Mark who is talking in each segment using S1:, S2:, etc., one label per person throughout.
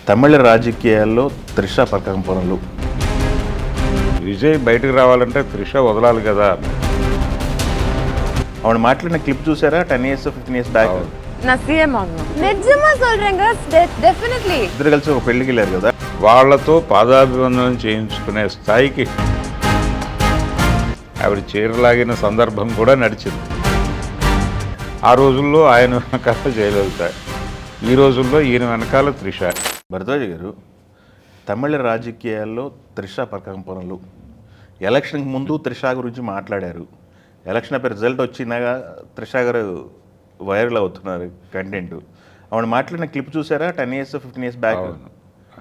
S1: తమిళ రాజకీయాల్లో త్రిష ప్రకంపనలు.
S2: విజయ్ బయటకు రావాలంటే త్రిష వదలాలి కదా.
S1: ఆవిడ మాట్లాడిన క్లిప్ చూసారా? 10 years 15 years బ్యాక్
S3: நான் சிஎம் ஆகணும் நிஜமா சொல்றேங்க డెఫినెట్లీ
S1: ఇద్దరు కలిసి ఒక పెళ్లికి వెళ్ళారు కదా.
S2: వాళ్లతో పాదాభివందనం చేయించుకునే స్థాయికి ఆవిడ చీరలాగిన సందర్భం కూడా నడిచింది. ఆ రోజుల్లో ఆయన వెనకాల జయలలిత, ఈ రోజుల్లో ఈయన వెనకాల త్రిష.
S1: భరద్వాజ్ గారు, తమిళ రాజకీయాల్లో త్రిష ప్రకంపనలు. ఎలక్షన్కి ముందు త్రిష గురించి మాట్లాడారు. ఎలక్షన్ అప్పుడు రిజల్ట్ వచ్చినాక త్రిష గారు వైరల్ అవుతున్నారు కంటెంట్. ఆవిడ మాట్లాడిన క్లిప్ చూసారా? 10 years 15 years బ్యాక్.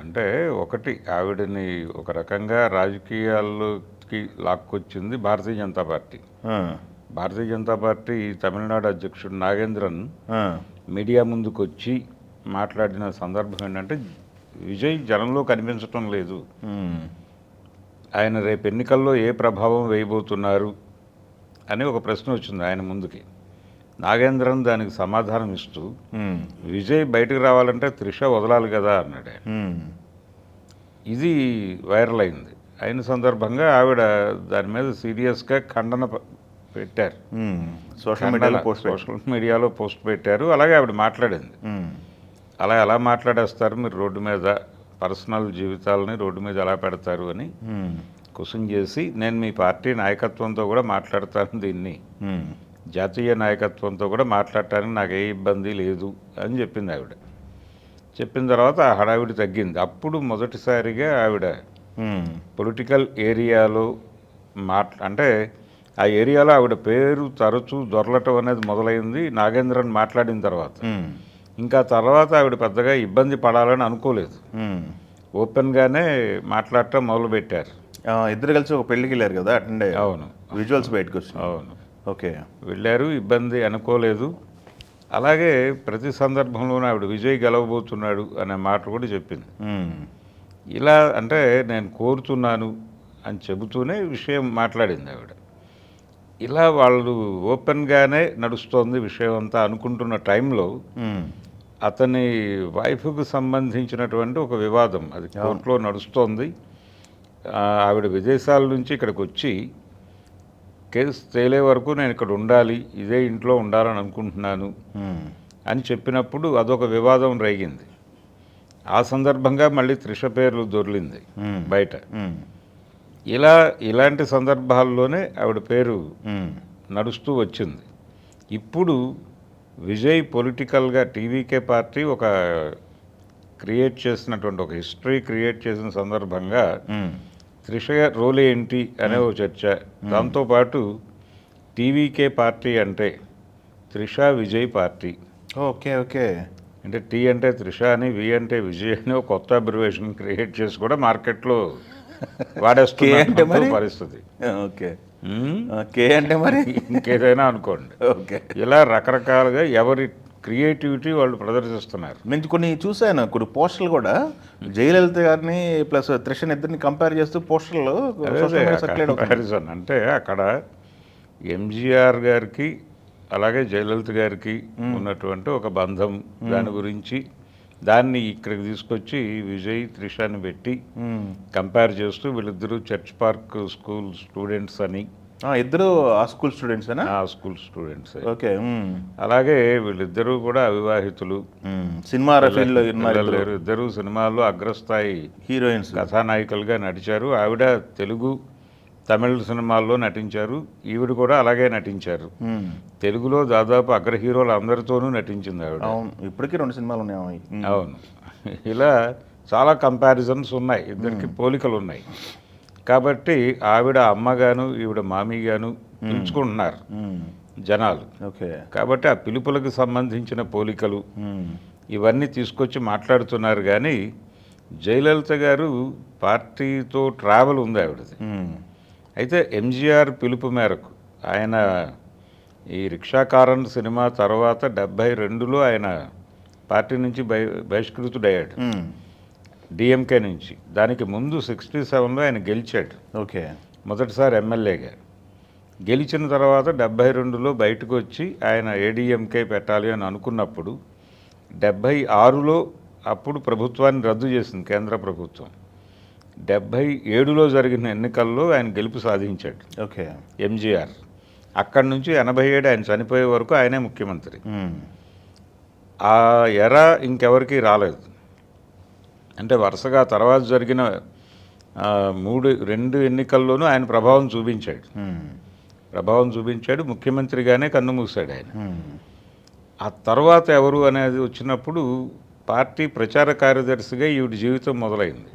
S2: అంటే ఒకటి, ఆవిడని ఒక రకంగా రాజకీయాల్లోకి లాక్కొచ్చింది భారతీయ జనతా పార్టీ. భారతీయ జనతా పార్టీ తమిళనాడు అధ్యక్షుడు నాగేంద్రన్ మీడియా ముందుకు వచ్చి మాట్లాడిన సందర్భం ఏంటంటే, విజయ్ జనంలో కనిపించటం లేదు, ఆయన రేపు ఎన్నికల్లో ఏ ప్రభావం వేయబోతున్నారు అని ఒక ప్రశ్న వచ్చింది ఆయన ముందుకి. నాగేంద్రన్ దానికి సమాధానం ఇస్తూ, విజయ్ బయటకు రావాలంటే త్రిష వదలాలి కదా అన్నాడు. ఇది వైరల్ అయింది. అయిన సందర్భంగా ఆవిడ దాని మీద సీరియస్గా ఖండన పెట్టారు. సోషల్ మీడియాలో పోస్ట్ పెట్టారు. అలాగే ఆవిడ మాట్లాడింది. అలా ఎలా మాట్లాడేస్తారు మీరు, రోడ్డు మీద పర్సనల్ జీవితాలని రోడ్డు మీద ఎలా పెడతారు అని క్వశ్చన్ చేసి, నేను మీ పార్టీ నాయకత్వంతో కూడా మాట్లాడతాను, దీన్ని జాతీయ నాయకత్వంతో కూడా మాట్లాడటానికి నాకు ఏ ఇబ్బంది లేదు అని చెప్పింది ఆవిడ. చెప్పిన తర్వాత ఆ హడావిడి తగ్గింది. అప్పుడు మొదటిసారిగా ఆవిడ పొలిటికల్ ఏరియాలో అంటే ఆ ఏరియాలో ఆవిడ పేరు తరచూ దొరలటం అనేది మొదలైంది నాగేంద్రన్ మాట్లాడిన తర్వాత. ఇంకా తర్వాత ఆవిడ పెద్దగా ఇబ్బంది పడాలని అనుకోలేదు, ఓపెన్గానే మాట్లాడటం మొదలుపెట్టారు.
S1: ఇద్దరు కలిసి ఒక పెళ్లికి వెళ్ళారు కదా, అటెండ్.
S2: అవును,
S1: విజువల్స్ బయటకు వచ్చి.
S2: అవును,
S1: ఓకే,
S2: వెళ్ళారు, ఇబ్బంది అనుకోలేదు. అలాగే ప్రతి సందర్భంలోనూ ఆవిడ విజయ్ గెలవబోతున్నాడు అనే మాట కూడా చెప్పింది. ఇలా అంటే నేను కోరుతున్నాను అని చెబుతూనే విషయం మాట్లాడింది ఆవిడ. ఇలా వాళ్ళు ఓపెన్గానే నడుస్తోంది విషయం అంతా అనుకుంటున్న టైంలో అతని వైఫ్కు సంబంధించినటువంటి ఒక వివాదం అది కోర్టులో నడుస్తోంది. ఆవిడ విదేశాల నుంచి ఇక్కడికి వచ్చి కేసు తేలే వరకు నేను ఇక్కడ ఉండాలి, ఇదే ఇంట్లో ఉండాలని అనుకుంటున్నాను అని చెప్పినప్పుడు అదొక వివాదం రేగింది. ఆ సందర్భంగా మళ్ళీ త్రిష పేర్లు దొర్లింది బయట. ఇలాంటి సందర్భాల్లోనే ఆవిడ పేరు నడుస్తూ వచ్చింది. ఇప్పుడు విజయ్ పొలిటికల్గా టీవీకే పార్టీ ఒక క్రియేట్ చేసినటువంటి ఒక హిస్టరీ క్రియేట్ చేసిన సందర్భంగా త్రిష రోల్ ఏంటి అనే ఒక చర్చ. దాంతోపాటు టీవీకే పార్టీ అంటే Trisha Vijay party.
S1: Okay okay,
S2: అంటే టీ అంటే త్రిష అని, వి అంటే విజయ్ అని ఒక కొత్త అబ్రివేషన్ క్రియేట్ చేసి కూడా మార్కెట్లో వాడేస్తున్న పరిస్థితి.
S1: ఓకే, కే అంటే మరి
S2: ఇంకేదైనా అనుకోండి.
S1: ఓకే,
S2: ఇలా రకరకాలుగా ఎవరి క్రియేటివిటీ వాళ్ళు ప్రదర్శిస్తున్నారు.
S1: నేను కొన్ని చూశాను, కొన్ని పోస్టర్లు కూడా జయలలిత గారిని ప్లస్ త్రిషని ఇద్దరిని కంపేర్ చేస్తూ పోస్టర్లు
S2: కంపారిజన్. అంటే అక్కడ ఎంజీఆర్ గారికి అలాగే జయలలిత గారికి ఉన్నటువంటి ఒక బంధం, దాని గురించి దాన్ని ఇక్కడికి తీసుకొచ్చి విజయ్ త్రిషని పెట్టి కంపేర్ చేస్తూ వీళ్ళిద్దరూ చర్చ్ పార్క్ స్కూల్ స్టూడెంట్స్ అని.
S1: ఇద్దరు ఆ స్కూల్ స్టూడెంట్స్
S2: ఆ స్కూల్ స్టూడెంట్స్.
S1: ఓకే,
S2: అలాగే వీళ్ళిద్దరూ కూడా అవివాహితులు,
S1: సినిమా
S2: ఇద్దరు సినిమాల్లో అగ్రస్థాయి
S1: హీరోయిన్స్,
S2: కథానాయికలుగా నడిచారు. ఆవిడ తెలుగు తమిళ సినిమాల్లో నటించారు, ఈవిడ కూడా అలాగే నటించారు. తెలుగులో దాదాపు అగ్ర హీరోలు అందరితోనూ నటించింది ఆవిడ.
S1: ఇప్పటికీ 2 సినిమాలు ఉన్నాయి.
S2: అవును, ఇలా చాలా కంపారిజన్స్ ఉన్నాయి, ఇద్దరికి పోలికలు ఉన్నాయి. కాబట్టి ఆవిడ అమ్మగాను ఈవిడ మామీగాను పిలుచుకుంటున్నారు జనాలు.
S1: ఓకే,
S2: కాబట్టి ఆ పిలుపులకు సంబంధించిన పోలికలు ఇవన్నీ తీసుకొచ్చి మాట్లాడుతున్నారు. కానీ జయలలిత గారు పార్టీతో ట్రావెల్ ఉంది ఆవిడది. అయితే ఎంజీఆర్ పిలుపు మేరకు ఆయన ఈ రిక్షాకారన్ సినిమా తర్వాత 72లో ఆయన పార్టీ నుంచి బహిష్కృతుడయ్యాడు, డిఎంకే నుంచి. దానికి ముందు 67లో ఆయన గెలిచాడు.
S1: ఓకే,
S2: మొదటిసారి ఎమ్మెల్యేగా గెలిచిన తర్వాత 72లో బయటకు వచ్చి ఆయన ఏడీఎంకే పెట్టాలి అని అనుకున్నప్పుడు 76లో అప్పుడు ప్రభుత్వాన్ని రద్దు చేసింది కేంద్ర ప్రభుత్వం. 77లో జరిగిన ఎన్నికల్లో ఆయన గెలుపు సాధించాడు
S1: ఓకే.
S2: ఎంజీఆర్. అక్కడి నుంచి 87 ఆయన చనిపోయే వరకు ఆయనే ముఖ్యమంత్రి. ఆ ఎర ఇంకెవరికి రాలేదు. అంటే వరుసగా తర్వాత జరిగిన 2 ఎన్నికల్లోనూ ఆయన ప్రభావం చూపించాడు. ముఖ్యమంత్రిగానే కన్నుమూశాడు ఆయన. ఆ తర్వాత ఎవరు అనేది వచ్చినప్పుడు పార్టీ ప్రచార కార్యదర్శిగా ఈవిడ జీవితం మొదలైంది.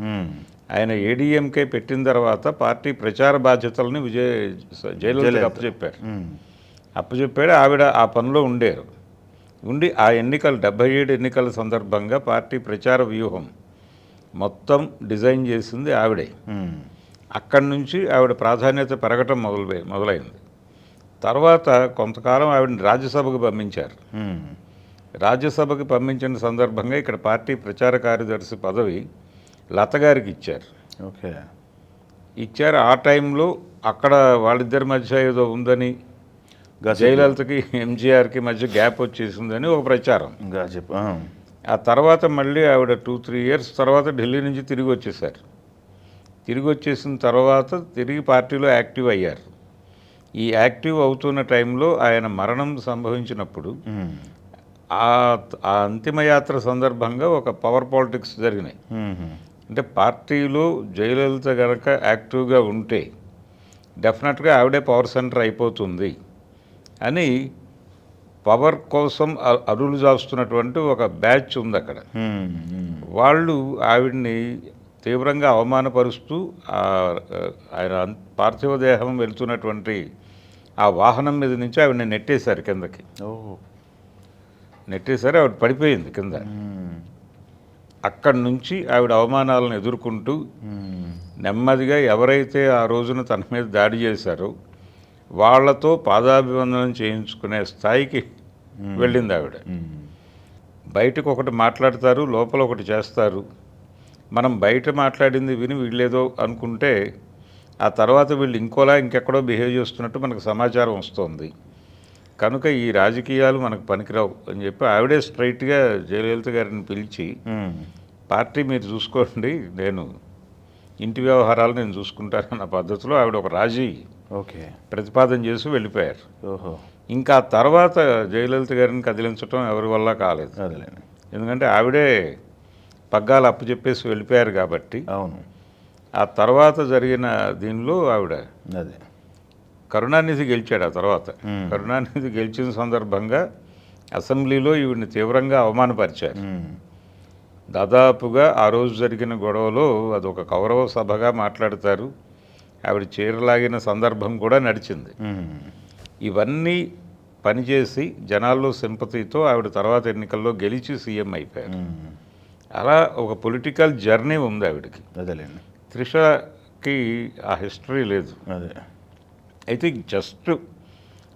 S2: ఆయన ఏడీఎంకే పెట్టిన తర్వాత పార్టీ ప్రచార బాధ్యతలను జయలలితకు అప్పచెప్పాడు. ఆవిడ ఆ పనిలో ఉండి ఆ ఎన్నికలు 77 ఎన్నికల సందర్భంగా పార్టీ ప్రచార వ్యూహం మొత్తం డిజైన్ చేసింది ఆవిడే. అక్కడి నుంచి ఆవిడ ప్రాధాన్యత పెరగటం మొదలైంది. తర్వాత కొంతకాలం ఆవిడని రాజ్యసభకు పంపించారు. రాజ్యసభకి పంపించిన సందర్భంగా ఇక్కడ పార్టీ ప్రచార కార్యదర్శి పదవి లత గారికి ఇచ్చారు.
S1: ఓకే.
S2: ఇచ్చారు. ఆ టైంలో అక్కడ వాళ్ళిద్దరి మధ్య ఏదో ఉందని, జయలలితకి ఎంజీఆర్కి మధ్య గ్యాప్ వచ్చేసిందని ఒక ప్రచారం. ఆ తర్వాత మళ్ళీ ఆవిడ 2-3 ఇయర్స్ తర్వాత ఢిల్లీ నుంచి తిరిగి వచ్చేసారు. తిరిగి వచ్చేసిన తర్వాత తిరిగి పార్టీలో యాక్టివ్ అయ్యారు. ఈ యాక్టివ్ అవుతున్న టైంలో ఆయన మరణం సంభవించినప్పుడు ఆ అంతిమయాత్ర సందర్భంగా ఒక పవర్ పాలిటిక్స్ జరిగినాయి. అంటే పార్టీలో జయలలిత గనక యాక్టివ్గా ఉంటే డెఫినెట్గా ఆవిడే పవర్ సెంటర్ అయిపోతుంది అని పవర్ కోసం అరులు జాస్తున్నటువంటి ఒక బ్యాచ్ ఉంది అక్కడ. వాళ్ళు ఆవిడ్ని తీవ్రంగా అవమానపరుస్తూ ఆయన పార్థివ దేహం వెళ్తున్నటువంటి ఆ వాహనం మీద నుంచి ఆవిడని నెట్టేశారు కిందకి. ఆవిడ పడిపోయింది కింద. అక్కడి నుంచి ఆవిడ అవమానాలను ఎదుర్కొంటూ నెమ్మదిగా ఎవరైతే ఆ రోజున తన మీద దాడి చేశారో వాళ్లతో పాదాభివందనం చేయించుకునే స్థాయికి వెళ్ళింది ఆవిడ. బయటకు ఒకటి మాట్లాడతారు, లోపల ఒకటి చేస్తారు. మనం బయట మాట్లాడింది విని వీళ్ళేదో అనుకుంటే ఆ తర్వాత వీళ్ళు ఇంకెక్కడో బిహేవ్ చేస్తున్నట్టు మనకు సమాచారం వస్తుంది. కనుక ఈ రాజకీయాలు మనకు పనికిరావు అని చెప్పి ఆవిడే స్ట్రైట్గా జయలలిత గారిని పిలిచి, పార్టీ మీరు చూసుకోండి, నేను ఇంటి వ్యవహారాలు నేను చూసుకుంటానన్న పద్ధతిలో ఆవిడ ఒక రాజీ ప్రతిపాదన చేసి వెళ్ళిపోయారు. ఇంకా తర్వాత జయలలిత గారిని కదిలించడం ఎవరి వల్ల కాలేదు. ఎందుకంటే ఆవిడే పగ్గాలు అప్పచెప్పేసి వెళ్ళిపోయారు కాబట్టి.
S1: అవును.
S2: ఆ తర్వాత జరిగిన దీనిలో ఆవిడ కరుణానిధి గెలిచాడు. ఆ తర్వాత కరుణానిధి గెలిచిన సందర్భంగా అసెంబ్లీలో ఈవిడిని తీవ్రంగా అవమానపరిచారు. దాదాపుగా ఆ రోజు జరిగిన గొడవలో అదొక కౌరవ సభగా మాట్లాడతారు. ఆవిడ చీరలాగిన సందర్భం కూడా నడిచింది. ఇవన్నీ పనిచేసి జనాల్లో సింపతితో ఆవిడ తర్వాత ఎన్నికల్లో గెలిచి సీఎం అయిపోయారు. అలా ఒక పొలిటికల్ జర్నీ ఉంది ఆవిడకి.
S1: అదేలేండి.
S2: త్రిషకి ఆ హిస్టరీ లేదు. అయితే జస్ట్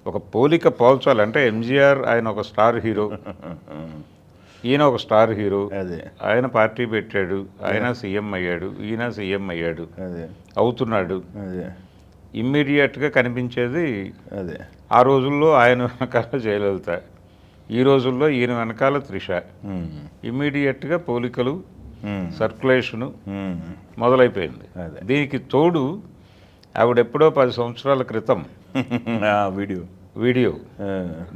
S2: ఒక పోలిక పోల్చాలంటే ఎంజీఆర్ ఆయన ఒక స్టార్ హీరో, ఈయన ఒక స్టార్ హీరో. ఆయన పార్టీ పెట్టాడు, ఆయన సీఎం అయ్యాడు, ఈయన సీఎం అయ్యాడు, అవుతున్నాడు. ఇమ్మీడియట్గా కనిపించేది ఆ రోజుల్లో ఆయన వెనకాల జయలలిత, ఈ రోజుల్లో ఈయన వెనకాల త్రిష. ఇమ్మీడియట్గా పోలికలు, సర్క్యులేషను మొదలైపోయింది. దీనికి తోడు ఆవిడెప్పుడో 10 సంవత్సరాల క్రితం వీడియో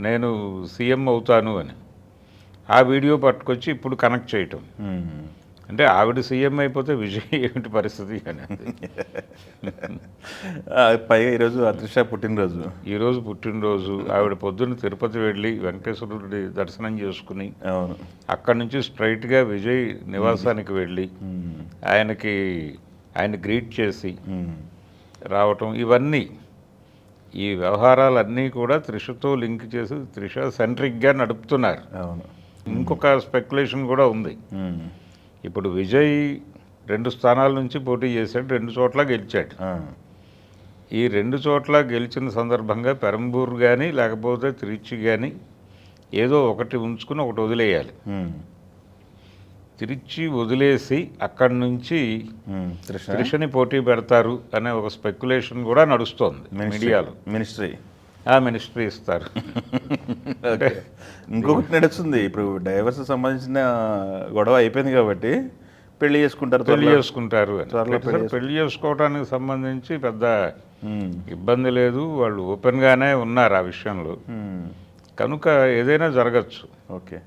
S2: నేను సీఎం అవుతాను అని ఆ వీడియో పట్టుకొచ్చి ఇప్పుడు కనెక్ట్ చేయటం. అంటే ఆవిడ సీఎం అయిపోతే విజయ్ ఏమిటి పరిస్థితి అనేది.
S1: పైగా ఈరోజు త్రిష పుట్టినరోజు. ఆవిడ పొద్దున్న తిరుపతి వెళ్ళి వెంకటేశ్వరుడి దర్శనం చేసుకుని అక్కడి నుంచి స్ట్రైట్గా విజయ్ నివాసానికి వెళ్ళి ఆయన గ్రీట్ చేసి రావటం, ఇవన్నీ ఈ వ్యవహారాలన్నీ కూడా త్రిషతో లింక్ చేసి త్రిష సెంట్రిక్గా నడుపుతున్నారు. ఇంకొక స్పెక్యులేషన్ కూడా ఉంది. ఇప్పుడు విజయ్ 2 స్థానాల నుంచి పోటీ చేశాడు, 2 చోట్ల గెలిచాడు. ఈ 2 చోట్ల గెలిచిన సందర్భంగా పెరంబూర్ కానీ లేకపోతే తిరుచి కానీ ఏదో ఒకటి ఉంచుకుని ఒకటి వదిలేయాలి. తిరుచి వదిలేసి అక్కడి నుంచి త్రిషని పోటీ పెడతారు అనే ఒక స్పెక్యులేషన్ కూడా నడుస్తోంది మీడియాలో.
S2: ఆ మినిస్ట్రీ ఇస్తారు.
S1: ఓకే. ఇంకొకటి నడుస్తుంది ఇప్పుడు డైవర్స్ సంబంధించిన గొడవ అయిపోయింది కాబట్టి పెళ్లి చేసుకుంటారు
S2: పెళ్లి
S1: త్వరలో.
S2: చేసుకుంటారు అని.
S1: త్వరలో పెళ్లి
S2: పెళ్లి చేసుకోవడానికి సంబంధించి పెద్ద
S1: ఉమ్,
S2: ఇబ్బంది లేదు, వాళ్ళు ఓపెన్గానే ఉన్నారు ఆ విషయంలో.
S1: ఉమ్,
S2: కనుక ఏదైనా జరగచ్చు.
S1: ఓకే.